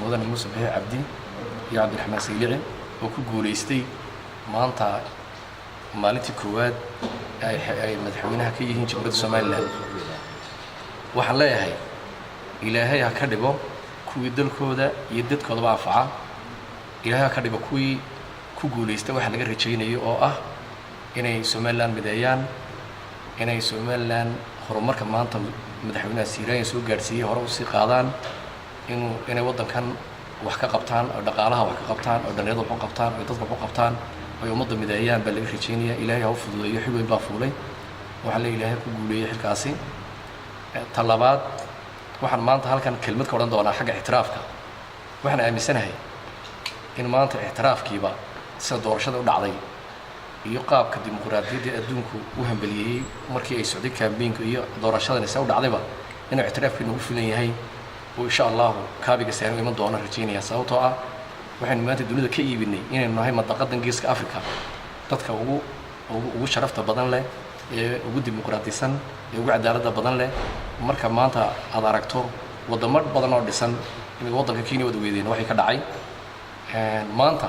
mudan Muuse Biixi Cabdi iyo Cabdiraxmaan Saylici oo ku guuleystay maanta maalintii koowaad ay madaxweynaha ka yihiin Jamhuuriyadda Soomaaliland. waxaan leeyahay ilaahay ha ka dhigo kuwii dalkooda iyo dadkoodaba anfaca. ilaahay ha ka dhigo kuwii ku guuleystay waxa laga rajaynayo oo ah inay Soomaaliland mideeyaan, inay Soomaaliland horumarka maanta madaxweynaha Siiraan soo gaarsiiyay hore u sii qaadaan, inay waddankan wax ka qabtaan oo dhaqaalaha wax ka qabtaan oo dhalinyarada wax u qabtaan oo dadka wax u qabtaan oo ummadda mideeyaan baa laga rajaynaya. ilaahay ha u fududeeyo, xil weyn baa fuulay. waxaan leeyahay ilaahay ku guuleeyay xilkaasi. talabaad waxaan maanta halkan kelmad ka odhan doonaa xagga ixtiraafka. waxaan aaminsanahay in maanta ixtiraafkiiba sida doorashada u dhacday iyo qaabka dimuqraadiyadda adduunku u hambeliyay markii ay socday campaign-ka iyo doorashadan isa u dhacdayba inuu ixtiraafkiina ugu filan yahay oo insha Allah kaabiga saaran iman doona rajaynaya. sababtoo ah waxaan maanta dunida ka iibinay inaynu nahay madaqadan Geeska Afrika dadka ugu sharafta badan leh ee ugu dimuqraadisan ee ugu cadaaladda badan leh. marka maanta aad aragto wadamo badan oo dhisan in waddanka Kenya wada weydeen waxay ka dhacay maanta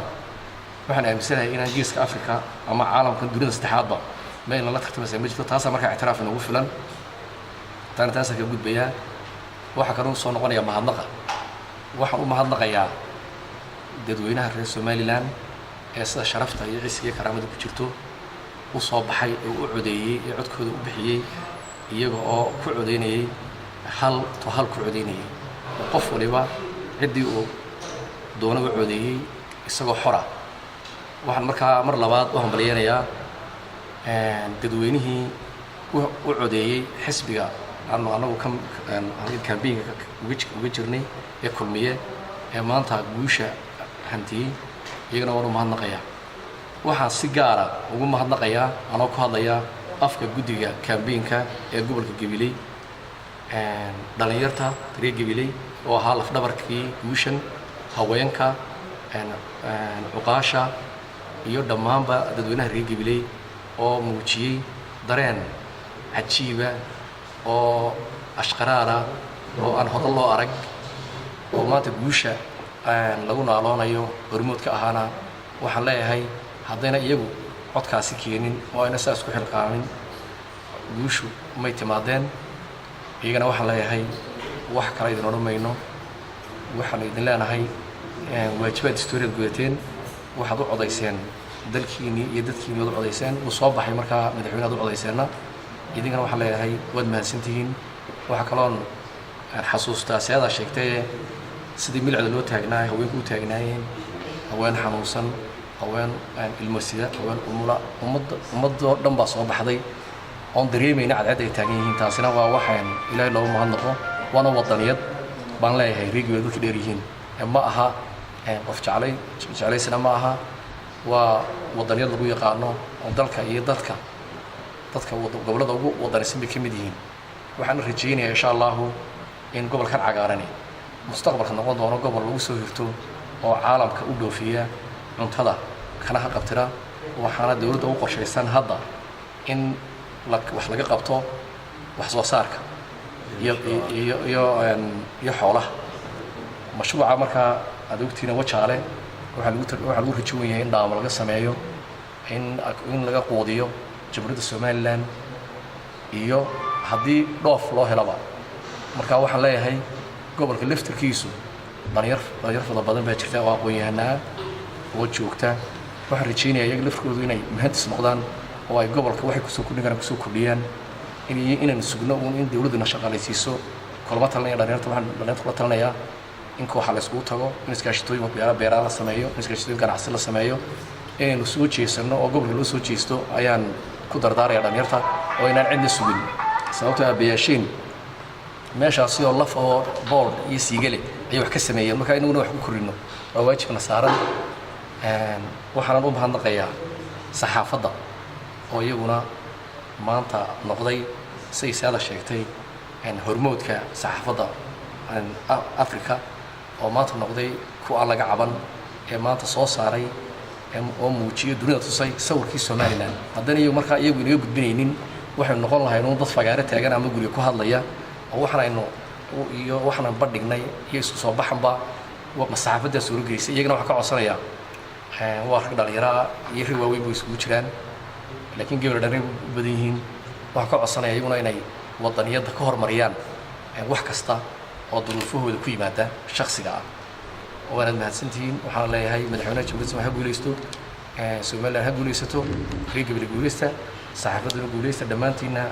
waxaan aaminsanahay inaan Geeska Afrika ama caalamka dunida saddexaadba meel la tartamaysa ma jirto. taas marka ixtiraaf inuu filan taas ka gudbaya. waxa kale oo soo noqonaya mahadnaqa. waxaan u mahadnaqayaa dadweynaha reer Soomaaliland ee sida sharafta iyo ciisiga karaamada ku jirto u soo baxay oo u codeeyay ee codkooda u bixiyay iyaga oo ku codeynayay hal ku codeynayay. qof waliba cidii uu doona u codeeyay isagoo xora. waxaan markaa mar labaad u hambalyeeyaa dadweynihii u codeeyay xisbiga anagu campaign-ka uga jirnay ee kulmiye ee maanta guusha hantiyay. iyagana waan u mahadnaqayaa. waxaan si gaara ugu mahadnaqayaa anoo ku hadlaya afka guddiga campaign-ka ee gobolka Gabiley dhalinyarta reer Gabiley oo ahaa laf-dhabarkii guushan, haweenka, cuqaasha iyo dhammaanba dadweynaha reer Gabiley oo muujiyay dareen cajiiba oo ashqaraara oo aan hodol loo arag oo maanta guusha lagu naaloonayo hormoodka ahaana. waxaan leeyahay haddayna iyagu codkaasi keenin oo ayna saas ku xilqaamin guushu may timaadeen. iyagana waxaan leeyahay wax kale idin odhan mayno. waxaan idin leenahay waajibaad historiad gudateen. waxaad u codayseen dalkiinii iyo dadkiinii waad u codayseen. uu soo baxay markaa madaxweynaad u codayseenna. idinkana waxaan leeyahay waad mahadsantihiin. waxaa kaloon xasuustaa siyaada sheegtay sidii milcada loo taagnaa haweenku u taagnaayeen, haween xanuunsan, haween ilmo sida, haween ummadoo dhan baa soo baxday oon dareemayna cadceed ay taagan yihiin. taasina waa waxaan ilaahay loogu mahadnaqo. waana wadaniyad baan leeyahay reegiga dadka dheer yihiin. ma aha qof jeclaysana ma aha. waa wadaniyad lagu yaqaano oo dalka iyo dadka gobolada ugu wadanisan bay ka mid yihiin. waxaan rajaynayaa insha Allah in gobolkan cagaarani mustaqbalka noqon doono gobol lagu soo hirto oo caalamka u dhoofiya cuntada kana qabtira. waxaana dawladda u qorshaysan hadda in wax laga qabto wax soo saarka iyo xoolaha. mashruuca markaa aad ogtiina Wajaale waxaa lagu rajayn yahay in dhaamo laga sameeyo, in laga quudiyo Jamhuuriyadda Soomaaliland iyo haddii dhoof loo helaba. marka waxaan leeyahay gobolka laftirkiisu dhalinyar fara badan baa jirta oo aqoon-yahanaa oo joogta. waxaan rajaynayaa iyaga laftirkoodu inay muhandis noqdaan oo ay gobolka waxay kusoo kordhiyaan inaan sugno in dawladuna shaqaalaysiiso. kulama talinaya dhalinyarta kula talinayaa in kooxa la iskugu tago, in iskaashatooyin beeraha la sameeyo, in iskaashatooyin ganacsi la sameeyo, inaynu soo jeesano oo gobolka loo soo jeesto ayaan ku dardaaraya dhalinyarta oo inaan cidna sugin. sababtoo aabayaashiin meeshaasi oo laf oo board iyo siigale ay wax ka sameeyeen. marka inaguna wax ku korino waa waajibna saaran. waxaan u mahadnaqayaa saxaafadda oo iyaguna maanta noqday say saada sheegtay hormoodka saxaafadda Afrika oo maanta noqday ku aan laga caban ee maanta soo saaray oo muujiyo dunida tusay sawirkii Soomaaliland. haddana iyagu markaa iyagu inaga gudbinaynin waxaynu noqon lahayn dad fagaare taagan ama guriga ku hadlaya oo waxaan badhignay iyo isku soo baxanba masaafada suuro geysay iyagana waxa ka codsanaya waa rag dhalinyaro iyo ri waaweyn buu isugu jiraan laakiin gabadha dhalin u badan yihiin waxa ka codsanaya iyaguna inay wadaniyada ka hormariyaan wax kasta oo duruufahooda ku yimaada shakhsiga ah waana mahadsantihiin waxaan leeyahay madaxweynaha Jamhuuriyadda ha guuleysto Soomaaliland ha guuleysato reer gobol guuleysta saxaafaduna guuleysta dhamaantiina